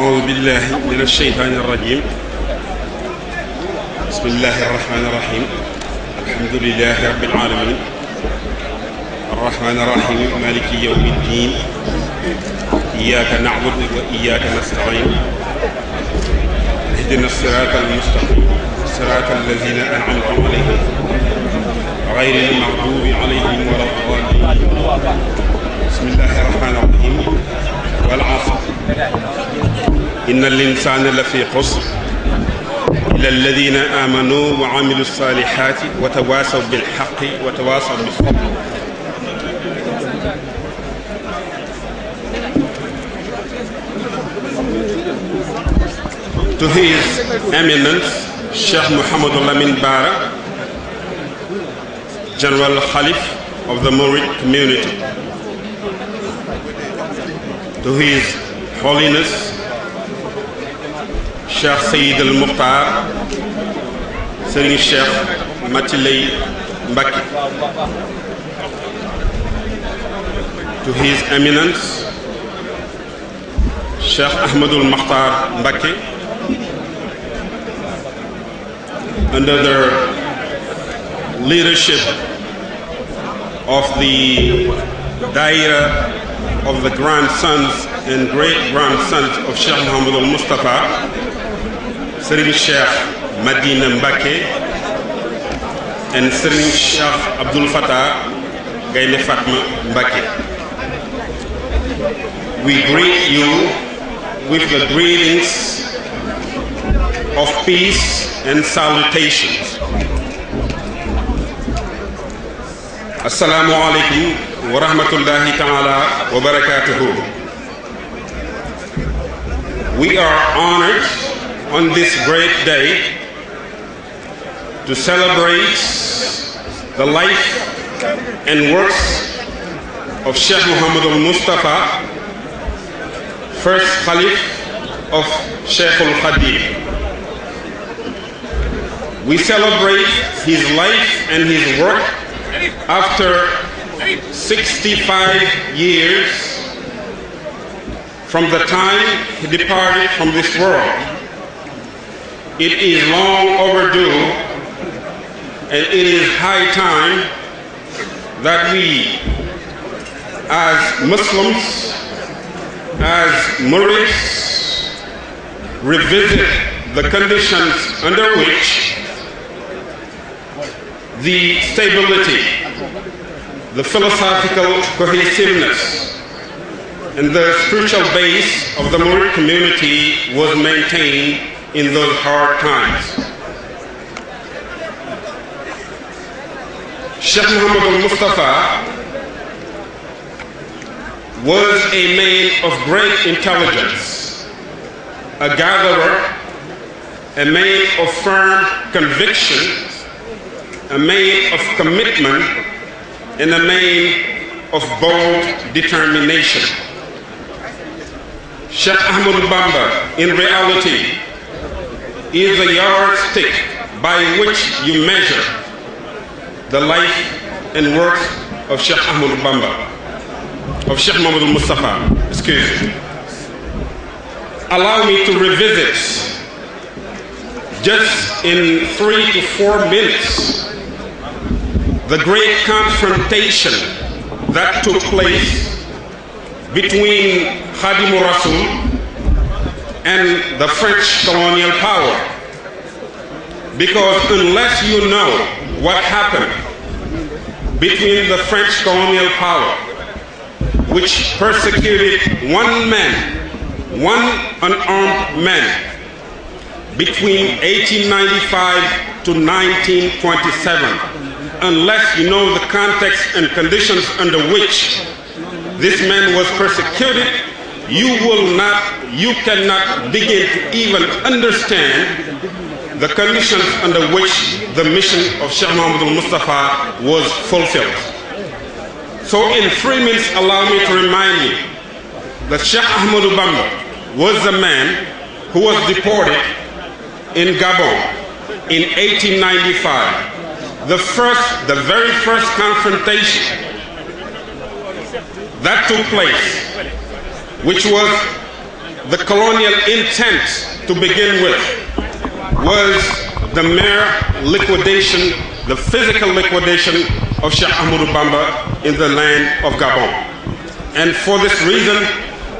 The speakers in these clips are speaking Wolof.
أعوذ بالله من الشيطان الرجيم بسم الله الرحمن الرحيم الحمد لله رب العالمين الرحمن الرحيم مالك يوم الدين إياك نعبد وإياك نستعين اهدنا الصراط المستقيم صراط الذين أنعمت عليهم غير المغضوب عليهم ولا الضالين بسم الله الرحمن الرحيم والعصر إن الإنسان لفي خسر إلا الذين آمنوا وعملوا الصالحات وتواصوا بالحق وتواصوا بالصبر. To His Eminence Sheikh Muhammad Lamin Bara, General Khalif of the Murid community. To His Holiness Sheikh Sayyid al-Mukhtar Serigne Cheikh Matiley Mbacke. To His Eminence Sheikh Ahmadul Makhtar Mbacke, under the leadership of the Daira of the grandsons and great-grandsons of Sheikh Muhammad Moustapha, Serigne Cheikh Madina Mbacke, and Serigne Cheikh Abdul Fattah Gaynde Fatma Mbacke. We greet you with the greetings of peace and salutations. Assalamu alaikum wa rahmatullahi ta'ala wa barakatuhu. We are honored on this great day to celebrate the life and works of Sheikh Muhammad al-Mustafa, first Khalif of Sheikh al-Khadim. We celebrate his life and his work after 65 years from the time he departed from this world. It is long overdue, and it is high time that we, as Muslims, as Murids, revisit the conditions under which the stability, the philosophical cohesiveness, and the spiritual base of the Murid community was maintained in those hard times. Sheikh Muhammad al-Mustafa was a man of great intelligence, a gatherer, a man of firm conviction, a man of commitment, and a man of bold determination. Sheikh Ahmad Bamba, in reality, is a yardstick by which you measure the life and work of Sheikh Ahmad Bamba, of Sheikh Muhammad al-Mustafa, excuse me. Allow me to revisit, just in 3 to 4 minutes, the great confrontation that took place between Khadim Rasul and the French colonial power. Because unless you know what happened between the French colonial power, which persecuted one man, one unarmed man, between 1895 to 1927, unless you know the context and conditions under which this man was persecuted, you cannot begin to even understand the conditions under which the mission of Sheikh Muhammad al-Mustafa was fulfilled. So in 3 minutes, allow me to remind you that Sheikh Ahmadou Bamba was the man who was deported in Gabon in 1895. The very first confrontation that took place, which was the colonial intent to begin with was the mere liquidation, the physical liquidation of Cheikh Ahmadou Bamba in the land of Gabon. And for this reason,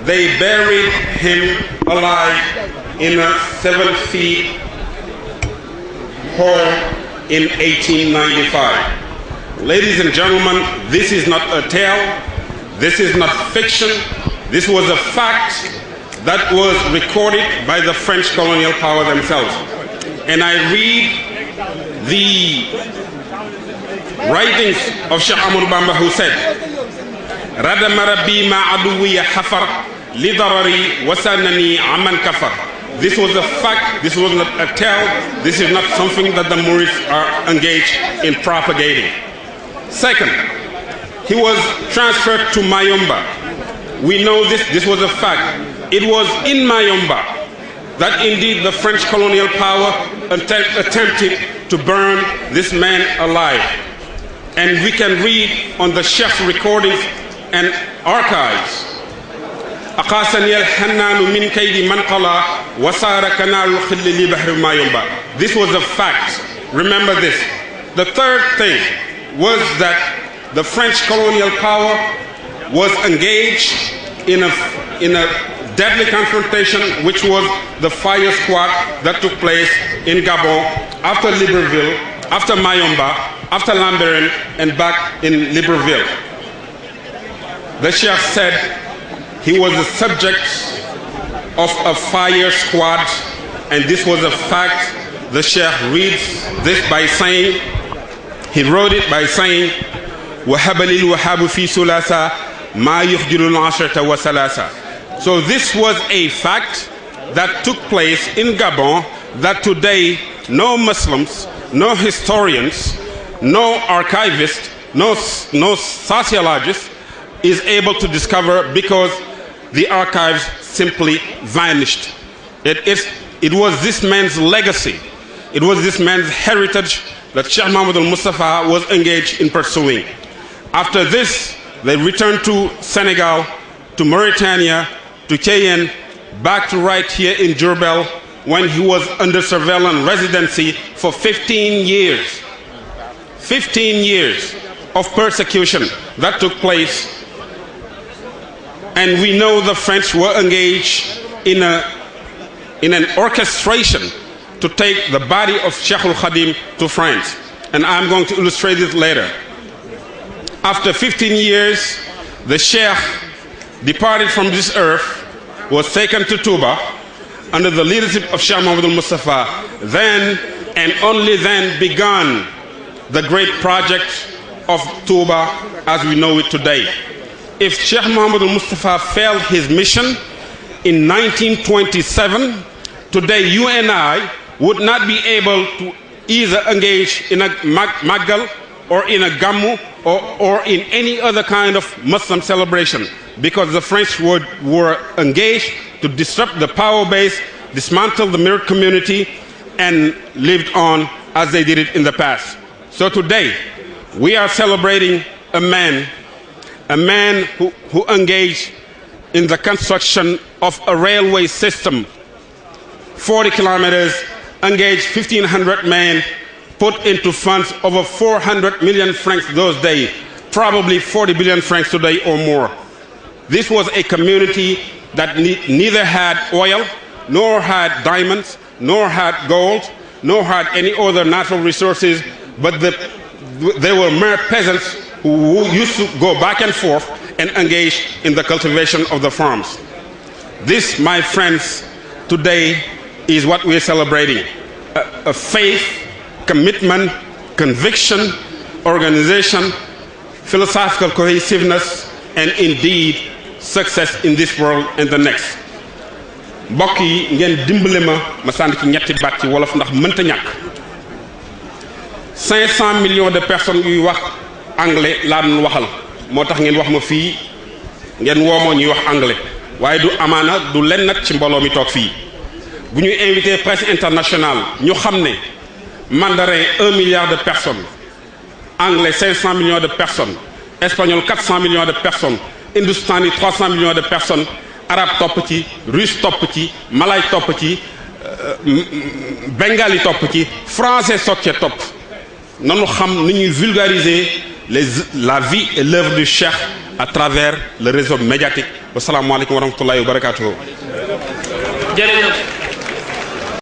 they buried him alive in a 7 feet hole in 1895. Ladies and gentlemen, this is not a tale, this is not fiction, this was a fact that was recorded by the French colonial power themselves. And I read the writings of Cheikh Ahmadou Bamba, who said, Radama Rabbi ma aduwiya hafar lidarari wasanani aman kafar. This was a fact, this was not a tale, this is not something that the Moorists are engaged in propagating. Second, he was transferred to Mayomba. We know this was a fact. It was in Mayomba that indeed the French colonial power attempted to burn this man alive. And we can read on the chef's recordings and archives. This was a fact. Remember this. The third thing was that the French colonial power was engaged in a deadly confrontation, which was the fire squad that took place in Gabon after Libreville, after Mayomba, after Lambaréné, and back in Libreville. The Sheikh said he was the subject of a fire squad, and this was a fact. The Sheikh reads this by saying, he wrote it by saying, وَهَبَ لِلْوَهَابُ فِي سُلَاسَ مَا يُخْجِلُ الْعَشْرَةَ وَسَلَاسَ. So this was a fact that took place in Gabon that today no Muslims, no historians, no archivist, no sociologist is able to discover, because the archives simply vanished. It was this man's legacy, it was this man's heritage that Sheikh Mohammed al-Moustapha was engaged in pursuing. After this, they returned to Senegal, to Mauritania, to Cayenne, back to right here in Diourbel, when he was under surveillance residency for 15 years. 15 years of persecution that took place. And we know the French were engaged in an orchestration to take the body of Cheikh al-Khadim to France. And I'm going to illustrate this later. After 15 years, the Sheikh departed from this earth, was taken to Touba under the leadership of Sheikh Mohammed al-Moustapha. Then and only then began the great project of Touba as we know it today. If Sheikh Mohammed al-Moustapha failed his mission in 1927, today you and I would not be able to either engage in a Magal or in a Gammu or in any other kind of Muslim celebration, because the French were engaged to disrupt the power base, dismantle the Mir community, and lived on as they did it in the past. So today, we are celebrating a man who engaged in the construction of a railway system, 40 kilometers, engaged 1,500 men, put into funds over 400 million francs those days, probably 40 billion francs today or more. This was a community that neither had oil, nor had diamonds, nor had gold, nor had any other natural resources, but they were mere peasants who used to go back and forth and engage in the cultivation of the farms. This, my friends, today is what we're celebrating. A faith, commitment, conviction, organization, philosophical cohesiveness, and indeed success in this world and the next. Mbokk yi ngeen dimbale ma sànni ci ñetti baat ci wolof ndax mënta ñàkk. 500 millions de personnes yuy wax anglais laa doon waxal moo tax ngeen wax ma fii ngeen woomoo ñuy wax anglais waaye du amaana du len nag ci mbooloo mi toog fii bu ñuy invité presse internationale ñu xam ne mandarin 1 milliard de personnes, anglais 500 millions de personnes, espagnol 400 millions de personnes, hindustani 300 millions de personnes, arabe topp ci russe topp ci malay topp ci bengali topp ci français soog cee topp nanu xam ni ñuy vulgariser la vie et l'œuvre du cheikh à travers le réseau médiatique. Wasalaamualeykum wa rahmatullahi wa barakatuhu. jërëjëf.